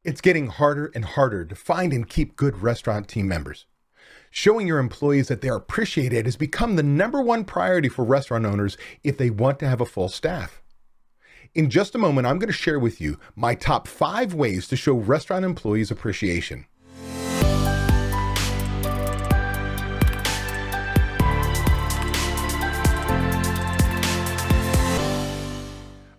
It's getting harder and harder to find and keep good restaurant team members. Showing your employees that they're appreciated has become the number one priority for restaurant owners if they want to have a full staff. In just a moment, I'm going to share with you my top 5 ways to show restaurant employees appreciation.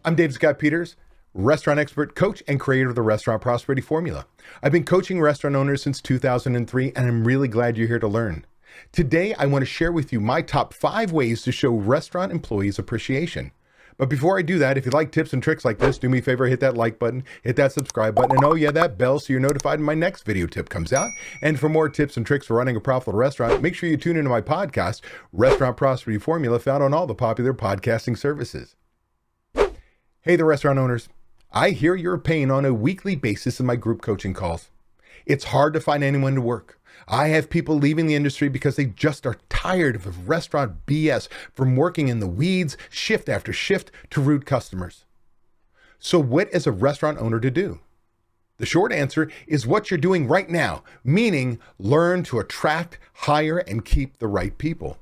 I'm Dave Scott Peters, restaurant expert, coach, and creator of the Restaurant Prosperity Formula. I've been coaching restaurant owners since 2003, and I'm really glad you're here to learn. Today, I want to share with you my top 5 ways to show restaurant employees appreciation. But before I do that, if you like tips and tricks like this, do me a favor, hit that like button, hit that subscribe button, and oh yeah, that bell so you're notified when my next video tip comes out. And for more tips and tricks for running a profitable restaurant, make sure you tune into my podcast, Restaurant Prosperity Formula, found on all the popular podcasting services. Hey, the restaurant owners. I hear your pain on a weekly basis in my group coaching calls. It's hard to find anyone to work. I have people leaving the industry because they just are tired of restaurant BS, from working in the weeds, shift after shift, to rude customers. So what is a restaurant owner to do? The short answer is what you're doing right now, meaning learn to attract, hire, and keep the right people.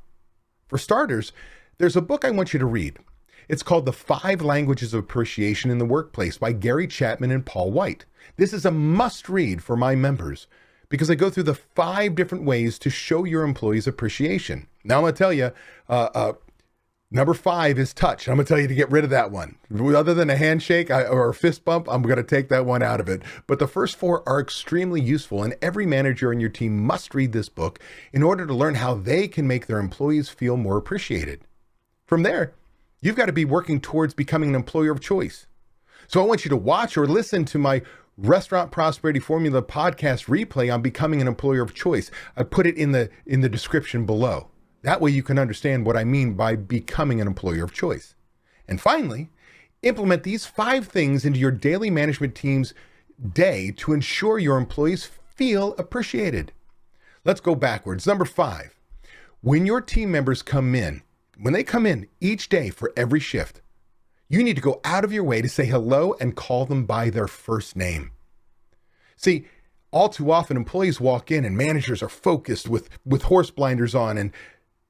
For starters, there's a book I want you to read. It's called The 5 Languages of Appreciation in the Workplace by Gary Chapman and Paul White. This is a must read for my members because I go through the 5 different ways to show your employees appreciation. Now I'm going to tell you, number 5 is touch. I'm going to tell you to get rid of that one. Other than a handshake or a fist bump, I'm going to take that one out of it. But the first 4 are extremely useful, and every manager in your team must read this book in order to learn how they can make their employees feel more appreciated. From there, you've got to be working towards becoming an employer of choice. So I want you to watch or listen to my Restaurant Prosperity Formula podcast replay on becoming an employer of choice. I put it in the description below. That way you can understand what I mean by becoming an employer of choice. And finally, implement these 5 things into your daily management team's day to ensure your employees feel appreciated. Let's go backwards. Number 5, when your team members come in, when they come in each day for every shift, you need to go out of your way to say hello and call them by their first name. See, all too often employees walk in and managers are focused with horse blinders on, and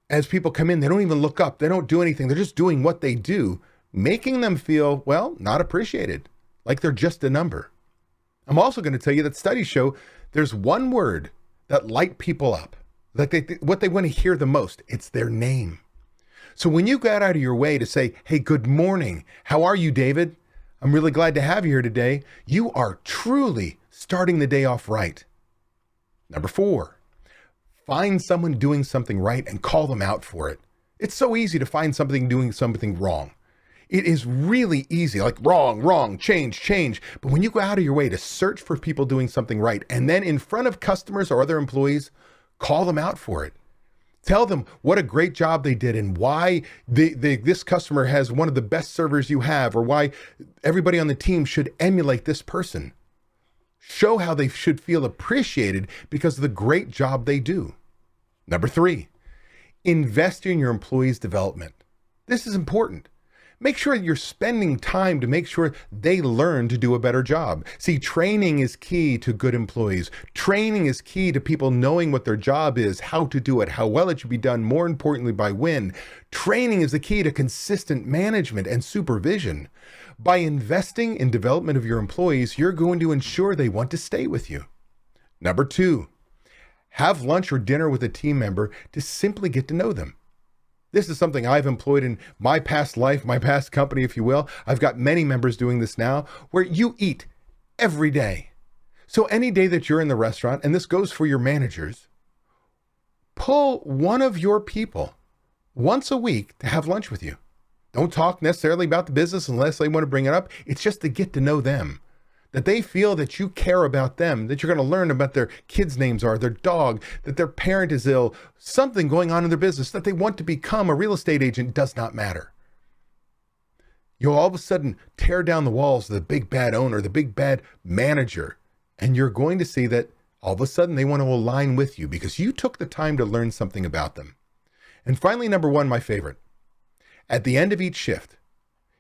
as people come in, they don't even look up. They don't do anything. They're just doing what they do, making them feel, well, not appreciated, like they're just a number. I'm also going to tell you that studies show there's one word that light people up, like what they want to hear the most. It's their name. So when you got out of your way to say, hey, good morning, how are you, David? I'm really glad to have you here today. You are truly starting the day off right. Number 4, find someone doing something right and call them out for it. It's so easy to find something doing something wrong. It is really easy, like wrong, change. But when you go out of your way to search for people doing something right, and then in front of customers or other employees, call them out for it. Tell them what a great job they did and why this customer has one of the best servers you have, or why everybody on the team should emulate this person. Show how they should feel appreciated because of the great job they do. Number 3, invest in your employees' development. This is important. Make sure that you're spending time to make sure they learn to do a better job. See, training is key to good employees. Training is key to people knowing what their job is, how to do it, how well it should be done, more importantly, by when. Training is the key to consistent management and supervision. By investing in development of your employees, you're going to ensure they want to stay with you. Number 2, have lunch or dinner with a team member to simply get to know them. This is something I've employed in my past life, my past company, if you will. I've got many members doing this now, where you eat every day. So any day that you're in the restaurant, and this goes for your managers, pull one of your people once a week to have lunch with you. Don't talk necessarily about the business unless they want to bring it up. It's just to get to know them, that they feel that you care about them, that you're going to learn about their kids' names are, their dog, that their parent is ill, something going on in their business, that they want to become a real estate agent, does not matter. You'll all of a sudden tear down the walls of the big bad owner, the big bad manager, and you're going to see that all of a sudden they want to align with you because you took the time to learn something about them. And finally, number 1, my favorite. At the end of each shift,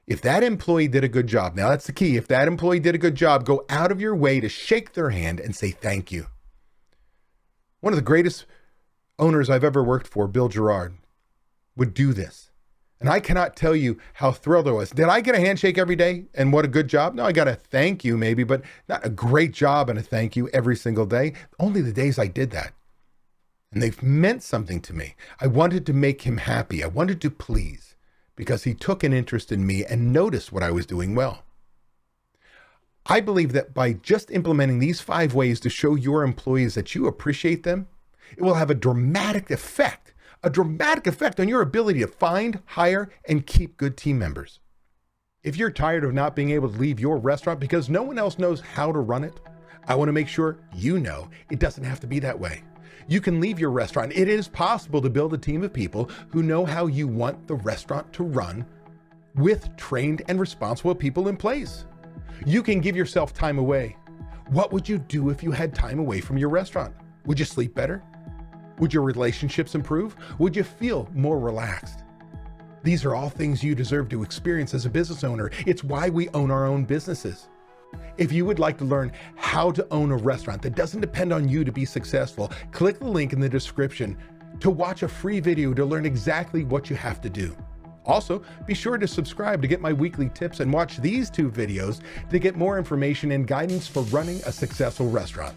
If that employee did a good job, now that's the key. If that employee did a good job, go out of your way to shake their hand and say thank you. One of the greatest owners I've ever worked for, Bill Gerard, would do this. And I cannot tell you how thrilled I was. Did I get a handshake every day and what a good job? No, I got a thank you maybe, but not a great job and a thank you every single day. Only the days I did that. And they've meant something to me. I wanted to make him happy. I wanted to please because he took an interest in me and noticed what I was doing well. I believe that by just implementing these 5 ways to show your employees that you appreciate them, it will have a dramatic effect on your ability to find, hire, and keep good team members. If you're tired of not being able to leave your restaurant because no one else knows how to run it, I want to make sure you know it doesn't have to be that way. You can leave your restaurant. It is possible to build a team of people who know how you want the restaurant to run with trained and responsible people in place. You can give yourself time away. What would you do if you had time away from your restaurant? Would you sleep better? Would your relationships improve? Would you feel more relaxed? These are all things you deserve to experience as a business owner. It's why we own our own businesses. If you would like to learn how to own a restaurant that doesn't depend on you to be successful, click the link in the description to watch a free video to learn exactly what you have to do. Also, be sure to subscribe to get my weekly tips and watch these 2 videos to get more information and guidance for running a successful restaurant.